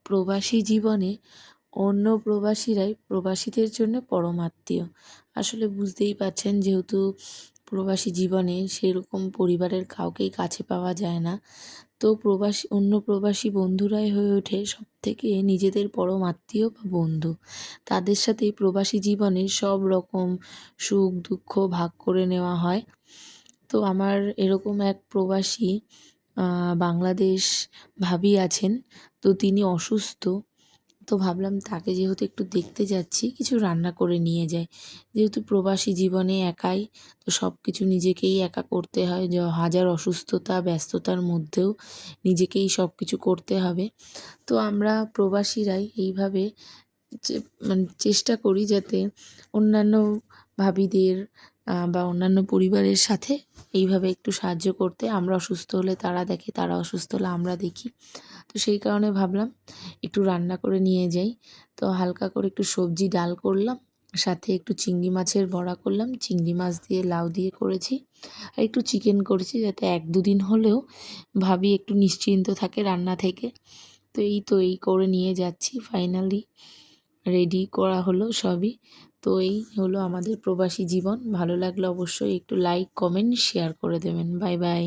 প্রবাসী জীবনে অন্য প্রবাসীরাই প্রবাসীদের জন্য পরম আত্মীয়। আসলে বুঝতেই পারছেন, যেহেতু প্রবাসী জীবনে সেরকম পরিবারের কাউকেই কাছে পাওয়া যায় না। তো অন্য প্রবাসী বন্ধুরাই হয়ে ওঠে সবথেকে নিজেদের পরম আত্মীয় বা বন্ধু। তাদের সাথেই প্রবাসী জীবনের সব রকম সুখ দুঃখ ভাগ করে নেওয়া হয়। তো আমার এরকম এক প্রবাসী বাংলাদেশ ভাবী আছেন। তো তিনি অসুস্থ। তো ভাবলাম তাকে যেহেতু একটু দেখতে যাচ্ছি, কিছু রান্না করে নিয়ে যাই। যেহেতু প্রবাসী জীবনে একাই, তো সব কিছু নিজেকেই একা করতে হয়। হাজার অসুস্থতা ব্যস্ততার মধ্যেও নিজেকেই সব কিছু করতে হবে। তো আমরা প্রবাসীরাই এইভাবে চে মানে চেষ্টা করি যাতে অন্যান্য ভাবীদের বা অন্যান্য পরিবারের সাথে এইভাবে একটু সাহায্য করতে। আমরা অসুস্থ হলে তারা দেখে, তারা অসুস্থ হলে আমরা দেখি। তো সেই কারণে ভাবলাম একটু রান্না করে নিয়ে যাই। তো হালকা করে একটু সবজি ডাল করলাম, সাথে একটু চিংড়ি মাছের বড়া করলাম, চিংড়ি মাছ দিয়ে লাউ দিয়ে করেছি, আর একটু চিকেন করেছি যাতে 1-2 দিন হলেও ভাবী একটু নিশ্চিন্ত থাকে রান্না থেকে। তো এই করে নিয়ে যাচ্ছি, ফাইনালি রেডি করা হলো সবই। তো এই হলো আমাদের প্রবাসী জীবন। ভালো লাগলে অবশ্যই একটু লাইক, কমেন্ট, শেয়ার করে দেবেন। Bye bye.